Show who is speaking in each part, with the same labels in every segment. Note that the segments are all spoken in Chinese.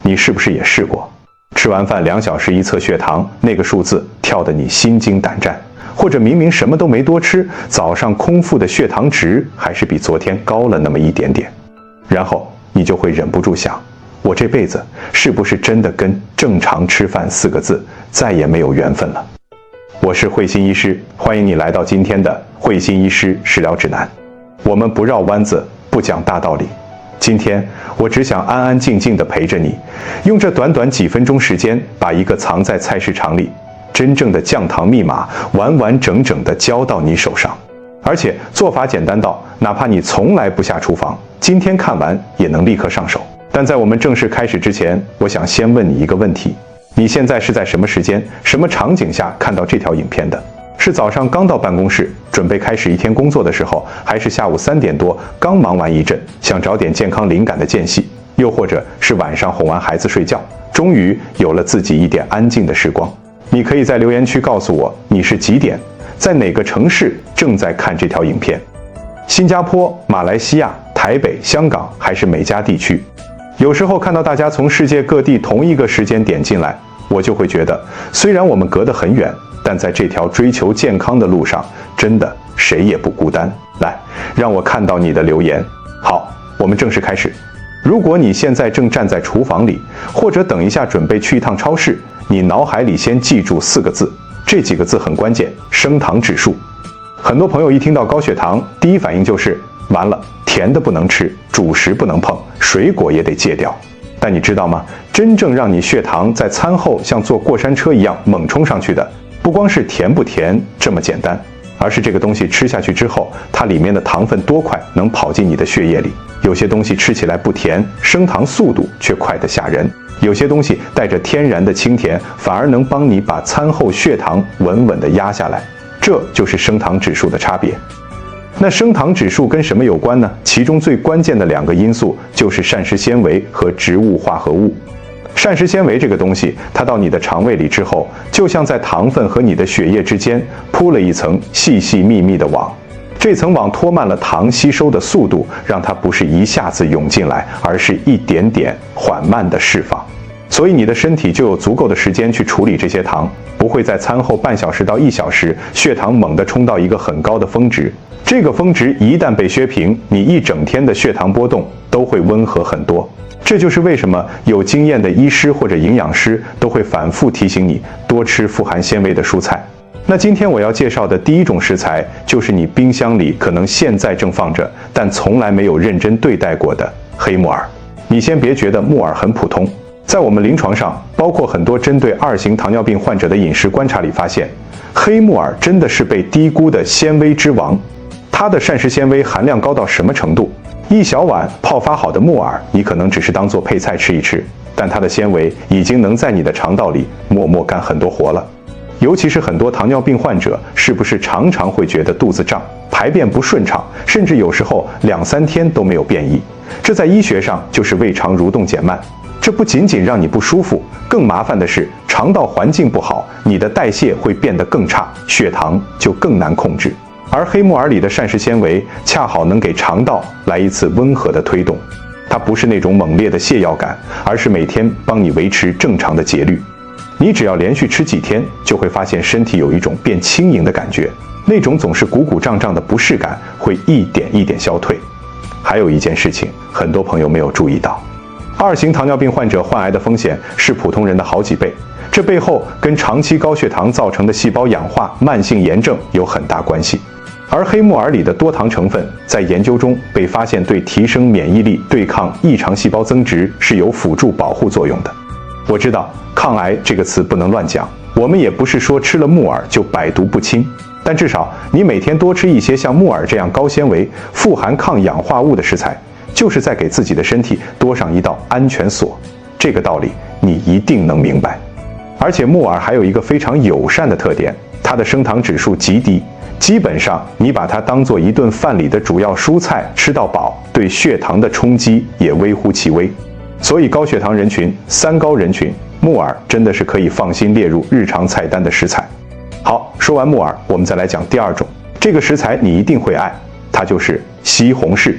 Speaker 1: 你是不是也試過？吃完飯2小時一測血糖，那個數字跳得你心驚膽戰，或者明明什麼都沒多吃，早上空腹的血糖值還是比昨天高了那麼一點點，然後你就會忍不住想，我這輩子是不是真的跟正常吃飯4個字再也沒有緣分了？我是慧心醫師，歡迎你來到今天的慧心醫師食療指南。我們不繞彎子，不講大道理。今天我只想安安靜靜地陪着你，用這短短幾分鐘時間，把一個藏在菜市場裡真正的降糖密碼完完整整地交到你手上。而且做法簡單到，哪怕你從來不下廚房，今天看完也能立刻上手。但在我們正式開始之前，我想先問你一個問題：你現在是在什麼時間、什麼場景下看到這條影片的？是早上剛到辦公室，準備開始一天工作的時候，還是下午3點多剛忙完一陣，想找點健康靈感的間隙？又或者是晚上哄完孩子睡覺，終於有了自己一點安靜的時光？你可以在留言區告訴我你是幾點，在哪個城市正在看這條影片？新加坡、馬來西亞、台北、香港，還是美加地區？有時候看到大家從世界各地同一個時間點進來，我就會覺得，雖然我們隔得很遠，但在這條追求健康的路上，真的誰也不孤單。來，讓我看到你的留言。好，我們正式開始。如果你現在正站在廚房裡，或者等一下準備去一趟超市，你腦海裡先記住4個字，這幾個字很關鍵：升糖指數。很多朋友一聽到高血糖，第一反應就是完了，甜的不能吃，主食不能碰，水果也得戒掉。但你知道嗎？真正讓你血糖在餐後像坐過山車一樣猛衝上去的，不光是甜不甜這麼簡單，而是這個東西吃下去之後，它裡面的糖分多快能跑進你的血液裡。有些東西吃起來不甜，升糖速度卻快得嚇人；有些東西帶着天然的清甜，反而能幫你把餐後血糖穩穩地壓下来。這就是升糖指數的差別。那升糖指數跟什麼有關呢？其中最關鍵的2個因素就是膳食纖維和植物化合物。膳食纖維這個東西，它到你的腸胃裡之後，就像在糖分和你的血液之間鋪了一層細細密密的網。這層網拖慢了糖吸收的速度，讓它不是一下子湧進來，而是一點點緩慢的釋放。所以你的身體就有足夠的時間去處理這些糖，不會在餐後半小時到1小時，血糖猛地衝到一個很高的峰值。這個峰值一旦被削平，你一整天的血糖波動都會溫和很多。這就是為什麼有經驗的醫師或者營養師都會反覆提醒你多吃富含纖維的蔬菜。那今天我要介紹的第一種食材，就是你冰箱裡可能現在正放着，但從來沒有認真對待過的黑木耳。你先別覺得木耳很普通，在我們臨床上，包括很多針對2型糖尿病患者的飲食觀察裡發現，黑木耳真的是被低估的纖維之王。它的膳食纖維含量高到什麼程度？一小碗泡發好的木耳，你可能只是當做配菜吃一吃，但它的纖維已經能在你的腸道裡默默幹很多活了。尤其是很多糖尿病患者，是不是常常会觉得肚子脹、排便不順暢，甚至有时候2、3天都沒有便意？這在醫學上就是胃腸蠕動減慢。這不僅僅讓你不舒服，更麻煩的是腸道環境不好，你的代謝會變得更差，血糖就更難控制。而黑木耳裡的膳食纖維恰好能給腸道來一次溫和的推動，它不是那種猛烈的瀉藥感，而是每天幫你維持正常的節律。你只要連續吃幾天，就會發現身體有一種變輕盈的感覺，那種總是鼓鼓脹脹的不適感會一點一點消退。還有一件事情，很多朋友沒有注意到，2型糖尿病患者患癌的風險是普通人的好幾倍。這背後跟長期高血糖造成的細胞氧化、慢性炎症有很大關係。而黑木耳裡的多糖成分在研究中被發現對提升免疫力、對抗異常細胞增殖是有輔助保護作用的。我知道抗癌這個詞不能亂講，我們也不是說吃了木耳就百毒不侵，但至少你每天多吃一些像木耳這樣高纖維、富含抗氧化物的食材，就是在給自己的身體多上一道安全鎖。這個道理你一定能明白。而且木耳還有一個非常友善的特點，它的升糖指數極低。基本上，你把它當做一頓飯裡的主要蔬菜吃到飽，對血糖的衝擊也微乎其微。所以高血糖人群、3高人群，木耳真的是可以放心列入日常菜單的食材。好，說完木耳，我們再來講第2種。這個食材你一定會愛，它就是西紅柿。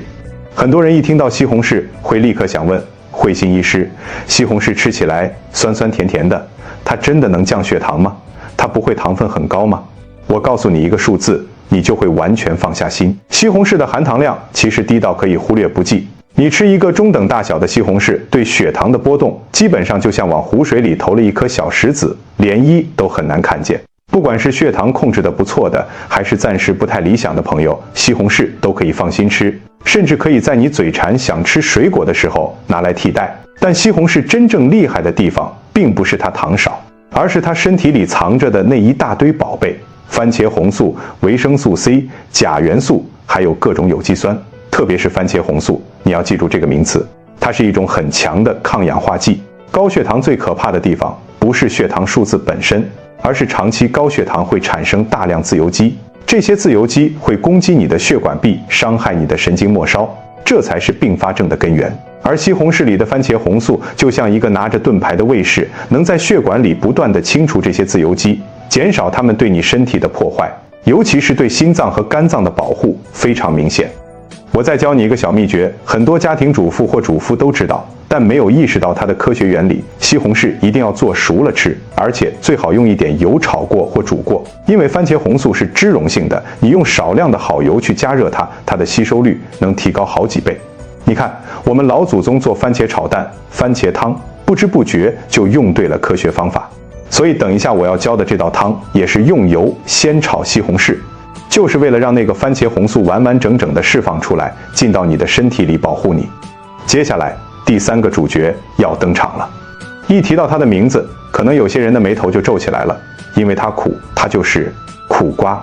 Speaker 1: 很多人一聽到西紅柿，會立刻想問：會心一試，西紅柿吃起來酸酸甜甜的，它真的能降血糖嗎？它不會糖分很高嗎？我告訴你一個數字，你就會完全放下心。西紅柿的含糖量其實低到可以忽略不計。你吃一個中等大小的西紅柿，對血糖的波動基本上就像往湖水裡投了一顆小石子，漣漪都很難看見。不管是血糖控制得不錯的，還是暫時不太理想的朋友，西紅柿都可以放心吃，甚至可以在你嘴饞想吃水果的时候拿來替代。但西紅柿真正厲害的地方，並不是它糖少，而是它身體裡藏着的那一大堆寶貝：番茄紅素、維生素 C、鉀元素，還有各種有機酸。特別是番茄紅素，你要記住這個名詞，它是一種很強的抗氧化劑。高血糖最可怕的地方，不是血糖數字本身，而是長期高血糖會產生大量自由基，這些自由基會攻擊你的血管壁，傷害你的神經末梢，這才是并發症的根源。而西紅柿裡的番茄紅素就像一個拿着盾牌的衛士，能在血管裡不斷地清除這些自由基，減少它們對你身體的破壞，尤其是對心臟和肝臟的保護非常明顯。我再教你一個小秘訣，很多家庭主婦或主夫都知道，但沒有意識到它的科學原理。西紅柿一定要做熟了吃，而且最好用一點油炒過或煮過，因為番茄紅素是脂溶性的，你用少量的好油去加熱它，它的吸收率能提高好幾倍。你看，我們老祖宗做番茄炒蛋、番茄湯，不知不覺就用对了科學方法。所以等一下我要教的這道湯，也是用油先炒西紅柿，就是為了讓那個番茄紅素完完整整的釋放出來，進到你的身體裡保護你。接下來第三個主角要登場了。一提到它的名字，可能有些人的眉頭就皺起來了，因為它苦，它就是苦瓜。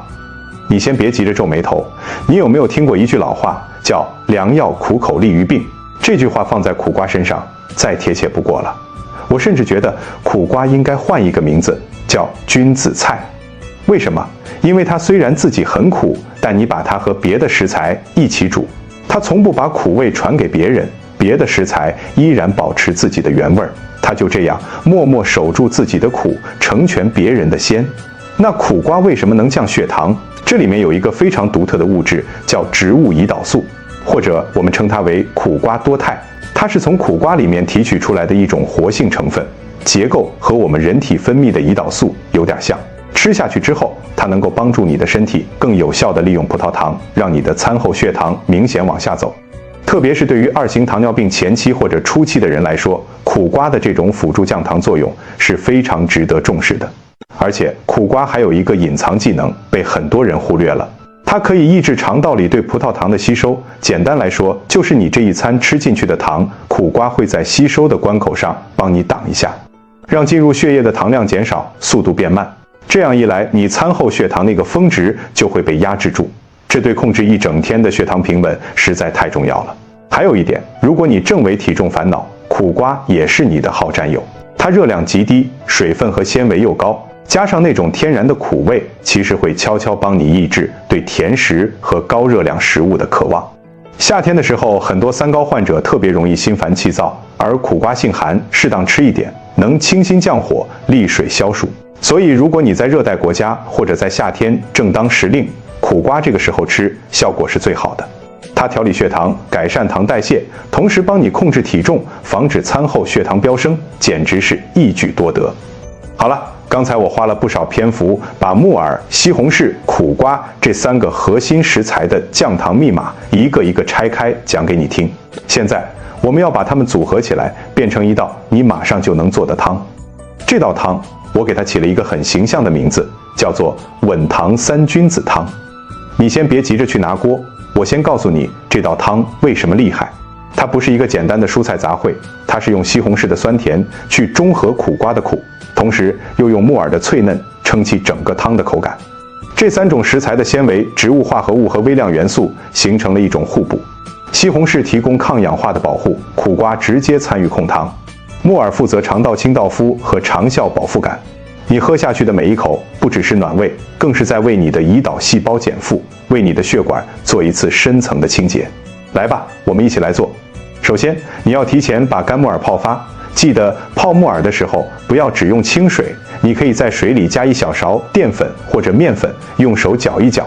Speaker 1: 你先別急着皺眉頭，你有沒有聽過一句老話，叫良藥苦口利於病？這句話放在苦瓜身上再貼切不過了。我甚至覺得苦瓜應該換一個名字，叫君子菜。為什麼？因為它雖然自己很苦，但你把它和別的食材一起煮，它從不把苦味傳給別人，別的食材依然保持自己的原味兒，它就這樣默默守住自己的苦，成全別人的鮮。那苦瓜為什麼能降血糖？這裡面有一個非常獨特的物質，叫植物胰島素，或者我們稱它為苦瓜多肽。它是從苦瓜裡面提取出來的一種活性成分，結構和我們人體分泌的胰島素有點像。吃下去之後，它能夠幫助你的身體更有效地利用葡萄糖，讓你的餐後血糖明顯往下走。特別是對於2型糖尿病前期或者初期的人來說，苦瓜的这種輔助降糖作用是非常值得重視的。而且苦瓜還有一個隱藏技能，被很多人忽略了，它可以抑制腸道裡對葡萄糖的吸收。簡單來說，就是你這一餐吃進去的糖，苦瓜會在吸收的關口上幫你擋一下，讓進入血液的糖量減少，速度變慢。這樣一來，你餐後血糖那個峰值就會被壓制住，這對控制一整天的血糖平穩實在太重要了。還有一點，如果你正為體重煩惱，苦瓜也是你的好戰友。它熱量極低，水分和纖維又高，加上那種天然的苦味，其實會悄悄幫你抑制對甜食和高熱量食物的渴望。夏天的時候，很多三高患者特別容易心煩氣躁，而苦瓜性寒，適當吃一點，能清心降火、利水消暑。所以，如果你在熱帶國家或者在夏天正當時令，苦瓜這個時候吃，效果是最好的。它調理血糖，改善糖代謝，同時幫你控制體重，防止餐後血糖飆升，簡直是一舉多得。好了，剛才我花了不少篇幅，把木耳、西紅柿、苦瓜這3個核心食材的降糖密碼一個一個拆開講給你聽。現在我們要把它們組合起來，變成一道你馬上就能做的湯。這道湯我給它起了一個很形象的名字，叫做穩糖三君子湯。你先別急着去拿鍋，我先告訴你這道湯為什麼厲害。它不是一個簡單的蔬菜雜燴，它是用西紅柿的酸甜去中和苦瓜的苦，同時又用木耳的脆嫩撐起整個湯的口感。這3種食材的纖維、植物化合物和微量元素形成了一種互補。西紅柿提供抗氧化的保護，苦瓜直接參與控糖。木耳負責腸道清道夫和長效飽腹感，你喝下去的每一口不只是暖胃，更是在為你的胰島細胞減負，為你的血管做一次深層的清潔。來吧，我們一起來做。首先，你要提前把乾木耳泡發，記得泡木耳的時候不要只用清水，你可以在水裡加1小勺澱粉或者麵粉，用手攪一攪。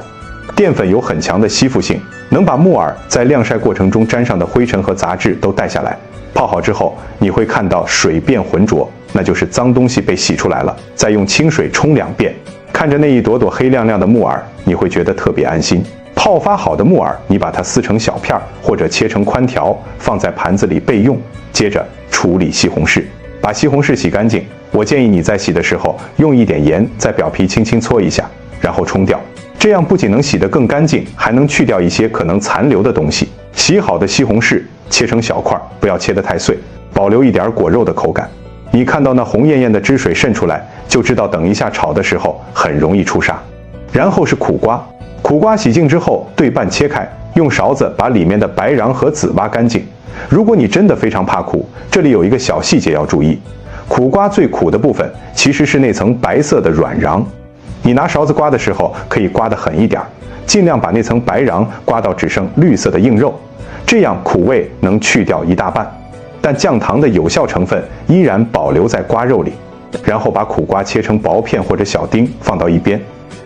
Speaker 1: 澱粉有很強的吸附性，能把木耳在晾曬過程中沾上的灰塵和雜質都帶下來。泡好之後，你會看到水變渾濁，那就是髒東西被洗出來了。再用清水沖2遍，看着那一朵朵黑亮亮的木耳，你會覺得特別安心。泡發好的木耳，你把它撕成小片或者切成寬條，放在盤子裡備用。接着處理西紅柿，把西紅柿洗乾淨。我建議你在洗的時候用一點鹽在表皮輕輕搓一下，然後沖掉。這樣不僅能洗得更乾淨，還能去掉一些可能殘留的東西。洗好的西紅柿切成小塊，不要切得太碎，保留一點果肉的口感。你看到那紅豔豔的汁水滲出來，就知道等一下炒的時候很容易出沙。然後是苦瓜，苦瓜洗淨之後对半切開，用勺子把裡面的白瓤和籽挖乾淨。如果你真的非常怕苦，這裡有一個小細節要注意，苦瓜最苦的部分其實是那層白色的軟瓤。你拿勺子刮的時候可以刮得狠一點，盡量把那層白瓤刮到只剩綠色的硬肉，這樣苦味能去掉一大半，但降糖的有效成分依然保留在瓜肉裡。然後把苦瓜切成薄片或者小丁放到一邊。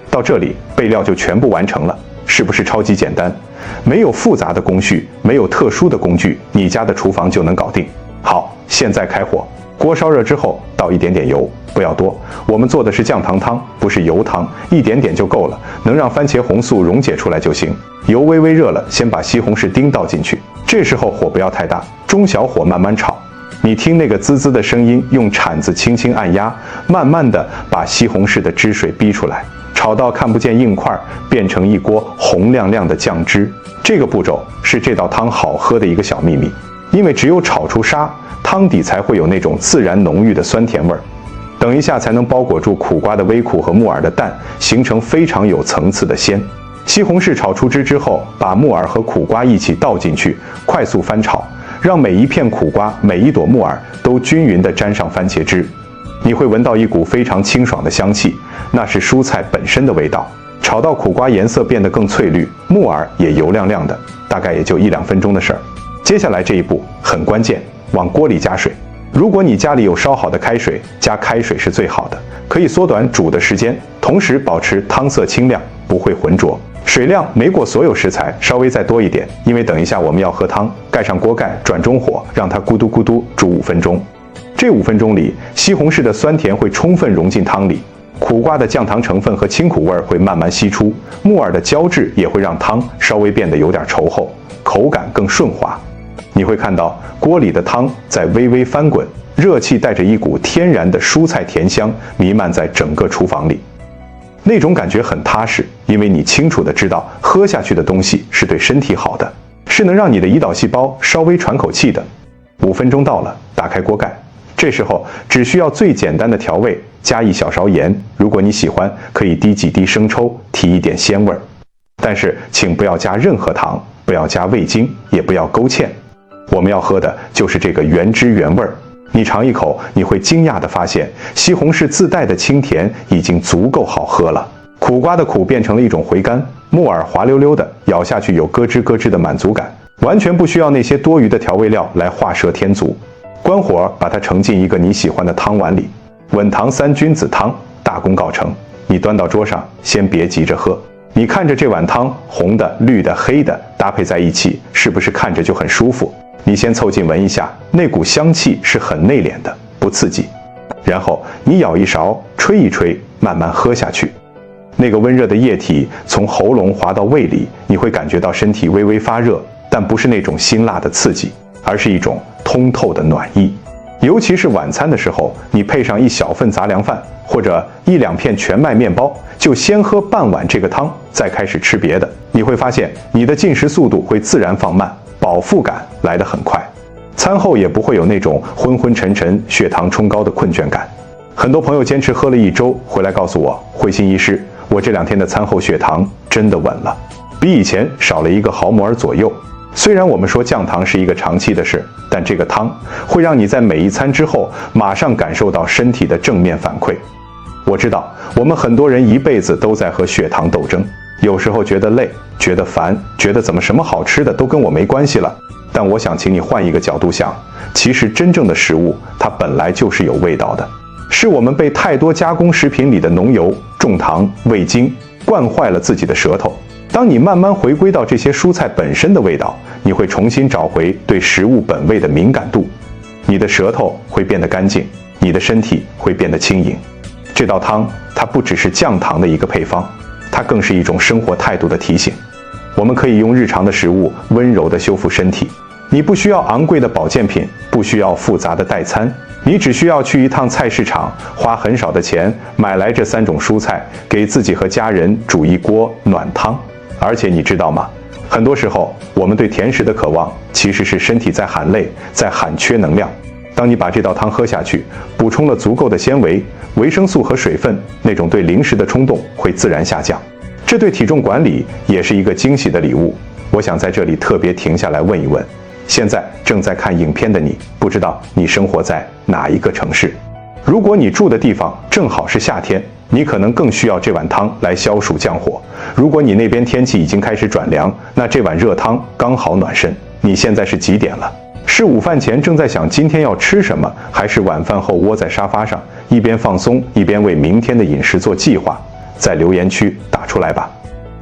Speaker 1: 到這裡備料就全部完成了，是不是超級簡單？沒有複雜的工序，沒有特殊的工具，你家的廚房就能搞定。好，現在開火，鍋燒熱之後倒一點點油，不要多。我們做的是降糖湯，不是油湯，一點點就夠了，能讓番茄紅素溶解出來就行。油微微熱了，先把西紅柿丁倒進去，這時候火不要太大，中小火慢慢炒。你听那個滋滋的聲音，用鏟子輕輕按壓，慢慢的把西紅柿的汁水逼出來，炒到看不見硬塊，變成一鍋紅亮亮的醬汁。這個步驟是這道湯好喝的一個小秘密，因為只有炒出沙，湯底才会有那種自然濃郁的酸甜味兒。等一下才能包裹住苦瓜的微苦和木耳的淡，形成非常有層次的鮮。西紅柿炒出汁之後，把木耳和苦瓜一起倒進去，快速翻炒，讓每一片苦瓜、每一朵木耳都均勻地沾上番茄汁。你會聞到一股非常清爽的香氣，那是蔬菜本身的味道。炒到苦瓜顏色變得更翠綠，木耳也油亮亮的，大概也就1-2分鐘的事兒。接下來這一步很關鍵，往鍋裡加水。如果你家裡有燒好的開水，加開水是最好的，可以縮短煮的時间，同時保持湯色清亮，不會渾濁。水量沒過所有食材，稍微再多一點，因為等一下我們要喝湯。蓋上鍋蓋，轉中火，讓它咕嘟咕嘟煮5分鐘。這5分鐘裡，西紅柿的酸甜會充分融進湯裡，苦瓜的降糖成分和清苦味會慢慢析出，木耳的膠質也會讓湯稍微變得有點稠厚，口感更順滑。你會看到鍋裡的湯在微微翻滾，熱氣帶着一股天然的蔬菜甜香彌漫在整個廚房裡。那種感覺很踏實，因為你清楚地知道喝下去的東西是對身體好的，是能讓你的胰島細胞稍微喘口氣的。5分鐘到了，打開鍋蓋，這時候只需要最簡單的調味，加1小勺鹽，如果你喜歡，可以滴幾滴生抽，提一點鮮味兒。但是請不要加任何糖，不要加味精，也不要勾芡。我們要喝的就是這個原汁原味兒。你嘗一口，你會驚訝地發現，西紅柿自帶的清甜已經足夠好喝了。苦瓜的苦變成了一種回甘，木耳滑溜溜的，咬下去有咯吱咯吱的滿足感，完全不需要那些多餘的調味料來畫蛇添足。關火，把它盛進一個你喜歡的湯碗裡，穩糖3君子湯，大功告成。你端到桌上，先別急着喝。你看着這碗湯，紅的、綠的、黑的搭配在一起，是不是看着就很舒服？你先湊近聞一下，那股香氣是很內斂的，不刺激。然後你舀一勺，吹一吹，慢慢喝下去。那個溫熱的液體從喉嚨滑到胃裡，你會感覺到身體微微發熱，但不是那種辛辣的刺激，而是一種通透的暖意。尤其是晚餐的時候，你配上一小份雜糧飯或者1-2片全麥麵包，就先喝半碗這個湯，再開始吃別的。你會發現你的進食速度會自然放慢，飽腹感來得很快，餐後也不會有那種昏昏沉沉、血糖衝高的困倦感。很多朋友堅持喝了1周，回來告訴我，慧心醫師，我這2天的餐後血糖真的穩了，比以前少了1個毫摩爾左右。雖然我們說降糖是一個長期的事，但這個湯會讓你在每一餐之後馬上感受到身體的正面反饋。我知道我們很多人一輩子都在和血糖鬥爭，有時候覺得累，覺得煩，覺得怎麼什麼好吃的都跟我沒關係了。但我想請你換一個角度想，其實真正的食物它本來就是有味道的，是我們被太多加工食品裡的濃油、重糖、味精慣壞了自己的舌頭。當你慢慢回歸到這些蔬菜本身的味道，你會重新找回對食物本味的敏感度，你的舌頭會變得乾淨，你的身體會變得輕盈。這道湯它不只是降糖的一個配方，它更是一種生活態度的提醒。我們可以用日常的食物溫柔地修復身體。你不需要昂貴的保健品，不需要複雜的代餐，你只需要去一趟菜市場，花很少的錢買來這3種蔬菜，給自己和家人煮一鍋暖湯。而且你知道嗎？很多時候，我們對甜食的渴望，其實是身體在喊累，在喊缺能量。當你把這道湯喝下去，補充了足夠的纖維、維生素和水分，那種對零食的衝動會自然下降。這對體重管理也是一個驚喜的禮物。我想在這裡特別停下來問一問，現在正在看影片的你，不知道你生活在哪一個城市？如果你住的地方正好是夏天，你可能更需要這碗湯來消暑降火。如果你那邊天氣已經開始轉涼，那這碗熱湯剛好暖身。你現在是幾點了？是午飯前正在想今天要吃什麼，還是晚飯後窩在沙發上，一邊放鬆一邊為明天的飲食做計劃？在留言區打出來吧。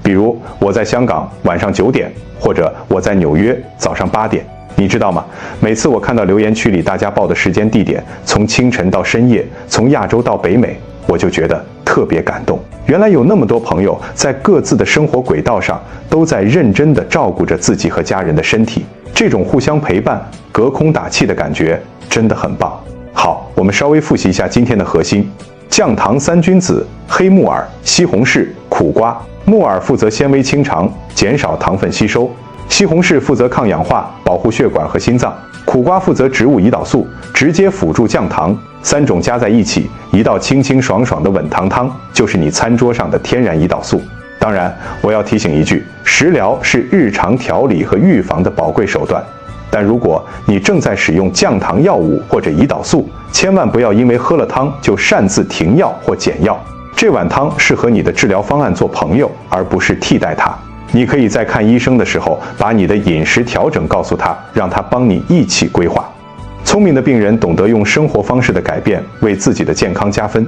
Speaker 1: 比如我在香港晚上9點，或者我在紐約早上8點。你知道嗎？每次我看到留言區裡大家報的時間地點，從清晨到深夜，從亞洲到北美，我就覺得特別感動。原來有那麼多朋友在各自的生活軌道上，都在認真地照顧着自己和家人的身體。這種互相陪伴、隔空打氣的感覺真的很棒。好，我們稍微複習一下今天的核心：降糖3君子，黑木耳、西紅柿、苦瓜。木耳負責纖維清腸，減少糖分吸收；西紅柿負責抗氧化，保護血管和心臟；苦瓜負責植物胰島素，直接輔助降糖。3種加在一起，一道清清爽爽的穩糖湯，就是你餐桌上的天然胰島素。當然，我要提醒一句，食療是日常調理和預防的寶貴手段。但如果你正在使用降糖藥物或者胰島素，千萬不要因為喝了湯就擅自停藥或減藥。這碗湯是和你的治療方案做朋友，而不是替代它。你可以在看醫生的時候，把你的飲食調整告訴他，讓他幫你一起規劃。聰明的病人懂得用生活方式的改變為自己的健康加分。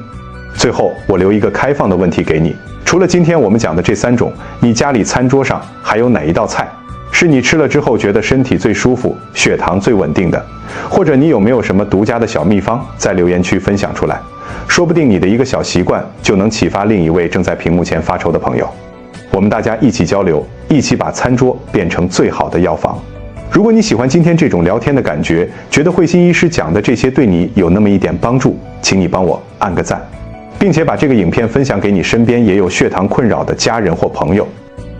Speaker 1: 最後，我留一個開放的問題給你：除了今天我們講的這3種，你家裡餐桌上還有哪一道菜是你吃了之後覺得身體最舒服、血糖最穩定的？或者你有沒有什麼獨家的小秘方，在留言區分享出来？說不定你的一個小習慣就能啟發另一位正在屏幕前發愁的朋友。我們大家一起交流，一起把餐桌變成最好的藥房。如果你喜歡今天這種聊天的感覺，覺得慧心醫師講的這些對你有那麼一點幫助，請你幫我按個讚，並且把這個影片分享給你身邊也有血糖困擾的家人或朋友。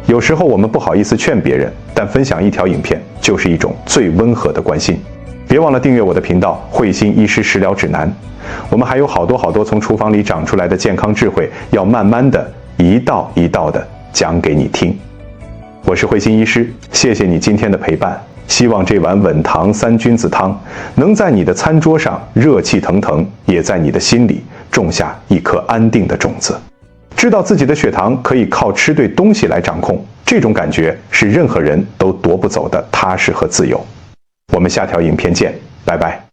Speaker 1: 有時候我們不好意思勸別人，但分享一條影片就是一種最溫和的關心。別忘了訂閱我的頻道慧心醫師食療指南，我們還有好多從廚房裡長出來的健康智慧，要慢慢的一道一道的講給你聽。我是慧心醫師，謝謝你今天的陪伴。希望這碗穩糖3君子湯能在你的餐桌上熱氣騰騰，也在你的心裡種下一顆安定的種子。知道自己的血糖可以靠吃對東西來掌控，這種感覺是任何人都奪不走的踏實和自由。我們下條影片見，拜拜。